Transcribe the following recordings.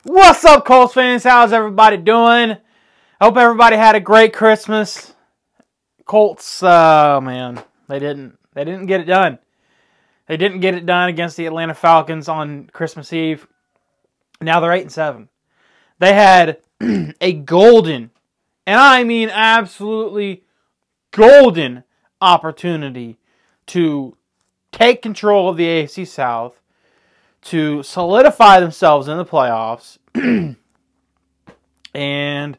What's up, Colts fans? How's everybody doing? I hope everybody had a great Christmas. Colts, man, they didn't get it done. They didn't get it done against the Atlanta Falcons on Christmas Eve. Now they're 8-7. They had a golden, and I mean absolutely golden, opportunity to take control of the AFC South, to solidify themselves in the playoffs, and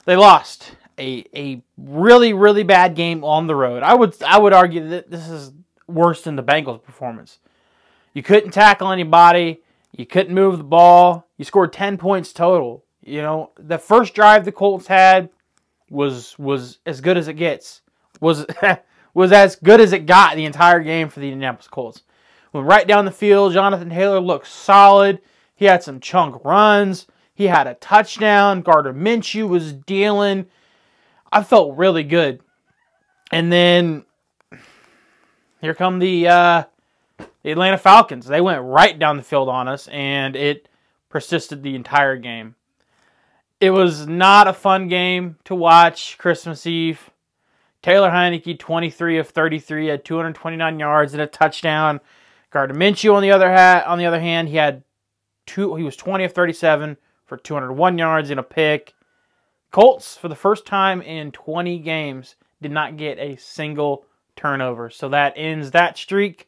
they lost a really, really bad game on the road. I would argue that this is worse than the Bengals' performance. You couldn't tackle anybody. You couldn't move the ball. You scored 10 points total. You know, the first drive the Colts had was as good as it gets. Was as good as it got the entire game for the Indianapolis Colts. Went right down the field. Jonathan Taylor looked solid. He had some chunk runs. He had a touchdown. Gardner Minshew was dealing. I felt really good. And then here come the Atlanta Falcons. They went right down the field on us, and it persisted the entire game. It was not a fun game to watch Christmas Eve. Taylor Heinicke, 23 of 33, had 229 yards and a touchdown. Gardner Minshew, on the other hand, he was 20 of 37 for 201 yards and a pick. Colts, for the first time in 20 games, did not get a single turnover. So that ends that streak.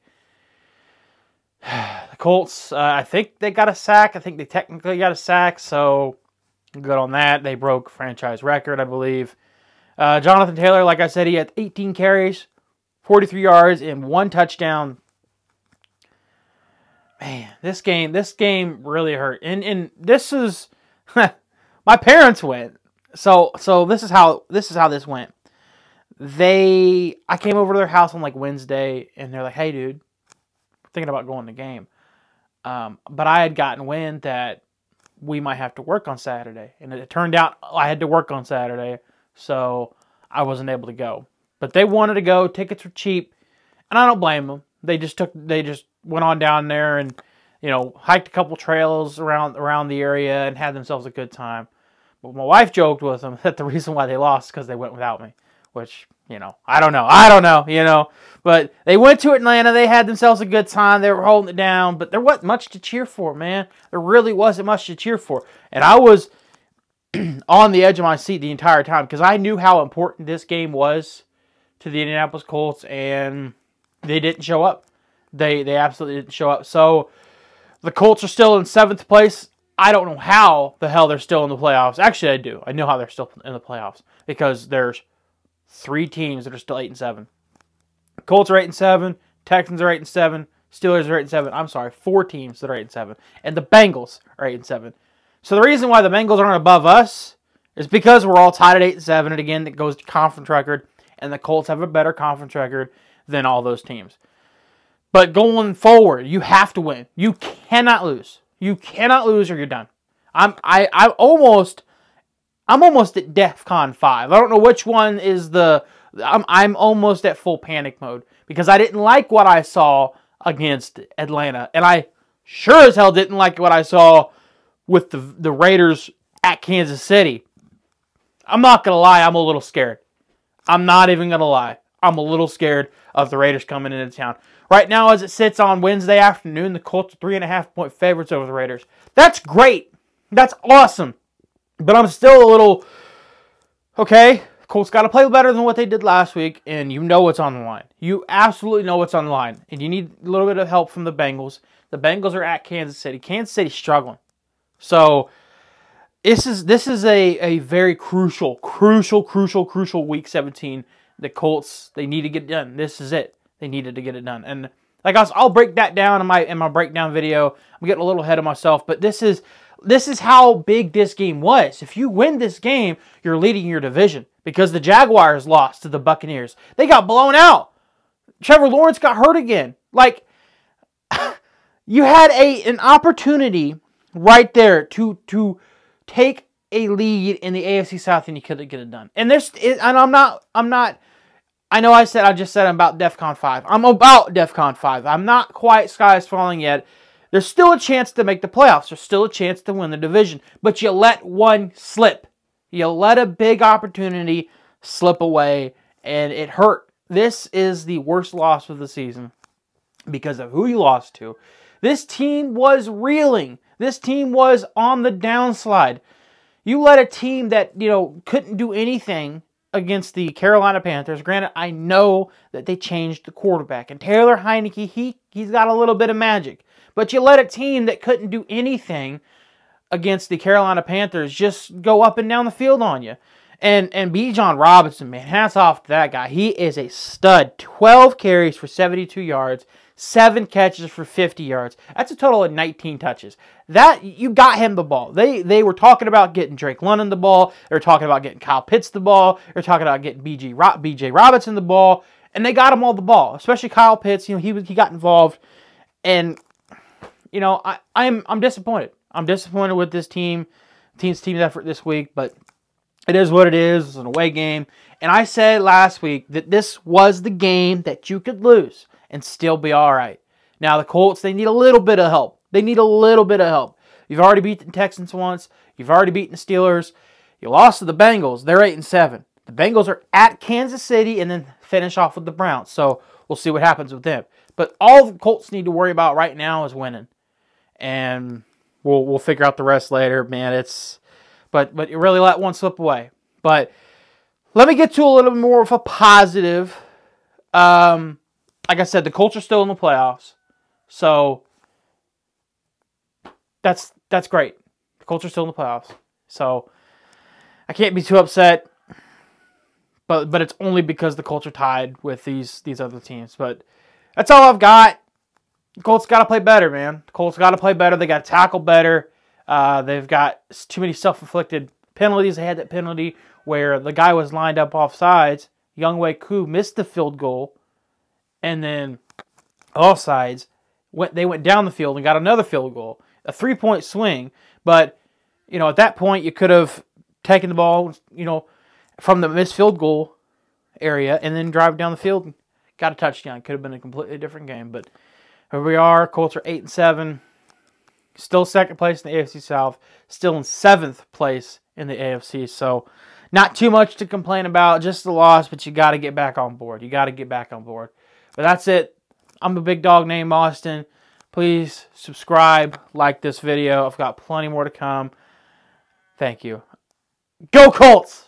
The Colts, I think they got a sack. I think they technically got a sack, so good on that. They broke franchise record, I believe. Jonathan Taylor, like I said, he had 18 carries, 43 yards, and one touchdown. Man, this game really hurt. And this is my parents went. So this is how this went. I came over to their house on like Wednesday, and they're like, "Hey, dude, we're thinking about going to the game." But I had gotten wind that we might have to work on Saturday, and it turned out I had to work on Saturday, so I wasn't able to go. But they wanted to go. Tickets were cheap, and I don't blame them. They just went on down there and, you know, hiked a couple trails around the area and had themselves a good time. But my wife joked with them that the reason why they lost is because they went without me, which, you know, I don't know, you know. But they went to Atlanta. They had themselves a good time. They were holding it down, but there wasn't much to cheer for, man. There really wasn't much to cheer for. And I was on the edge of my seat the entire time because I knew how important this game was to the Indianapolis Colts, and they didn't show up. They absolutely didn't show up. So the Colts are still in 7th place. I don't know how the hell they're still in the playoffs. Actually, I do. I know how they're still in the playoffs because there's 3 teams that are still 8-7. Colts are 8-7. Texans are 8-7. Steelers are 8-7. I'm sorry, 4 teams that are 8-7, and the Bengals are 8-7. So the reason why the Bengals aren't above us is because we're all tied at 8-7, and again, that goes to conference record, and the Colts have a better conference record than all those teams. But going forward, you have to win. You cannot lose. You cannot lose or you're done. I'm almost at DEFCON 5. I don't know which one is I'm almost at full panic mode because I didn't like what I saw against Atlanta, and I sure as hell didn't like what I saw with the Raiders at Kansas City. I'm not gonna lie, I'm a little scared. I'm not even gonna lie. I'm a little scared of the Raiders coming into town. Right now, as it sits on Wednesday afternoon, the Colts are 3.5-point favorites over the Raiders. That's great. That's awesome. But I'm still a little, okay, Colts got to play better than what they did last week, and you know what's on the line. You absolutely know what's on the line, and you need a little bit of help from the Bengals. The Bengals are at Kansas City. Kansas City's struggling. So this is a very crucial Week 17. The Colts, they need to get it done. This is it. They needed to get it done. And like I'll break that down in my breakdown video. I'm getting a little ahead of myself, but this is how big this game was. If you win this game, you're leading your division because the Jaguars lost to the Buccaneers. They got blown out. Trevor Lawrence got hurt again. Like, you had an opportunity right there to take a lead in the AFC South, and you couldn't get it done. And I'm not. I know I just said I'm about DEFCON 5. I'm about DEFCON 5. I'm not quite sky is falling yet. There's still a chance to make the playoffs. There's still a chance to win the division. But you let one slip. You let a big opportunity slip away, and it hurt. This is the worst loss of the season because of who you lost to. This team was reeling. This team was on the downslide. You let a team that, couldn't do anything against the Carolina Panthers. Granted, I know that they changed the quarterback. And Taylor Heineke, he's got a little bit of magic. But you let a team that couldn't do anything against the Carolina Panthers just go up and down the field on you. And Bijan Robinson, man, hats off to that guy. He is a stud. 12 carries for 72 yards, 7 catches for 50 yards. That's a total of 19 touches. That, you got him the ball. They were talking about getting Drake London the ball. They were talking about getting Kyle Pitts the ball. They were talking about getting B.J. Robinson the ball. And they got him all the ball, especially Kyle Pitts. He got involved. And, I'm disappointed. I'm disappointed with this team's effort this week, but it is what it is. It's an away game. And I said last week that this was the game that you could lose and still be all right. Now, the Colts, they need a little bit of help. They need a little bit of help. You've already beaten the Texans once. You've already beaten the Steelers. You lost to the Bengals. They're 8-7. The Bengals are at Kansas City and then finish off with the Browns. So we'll see what happens with them. But all the Colts need to worry about right now is winning. And we'll figure out the rest later, man. But you really let one slip away. But let me get to a little bit more of a positive. Like I said, the Colts are still in the playoffs. So that's great. The Colts are still in the playoffs. So I can't be too upset. But it's only because the Colts are tied with these other teams. But that's all I've got. The Colts got to play better, man. The Colts got to play better. They got to tackle better. They've got too many self-inflicted penalties. They had that penalty where the guy was lined up off sides. Younghoe Koo missed the field goal. And then off sides, they went down the field and got another field goal. A 3-point swing. But, at that point, you could have taken the ball, from the missed field goal area and then drive down the field and got a touchdown. Could have been a completely different game. But here we are. Colts are 8-7. Still second place in the AFC South. Still in 7th place in the AFC. So not too much to complain about. Just the loss, but you got to get back on board. You got to get back on board. But that's it. I'm a big dog named Austin. Please subscribe, like this video. I've got plenty more to come. Thank you. Go Colts!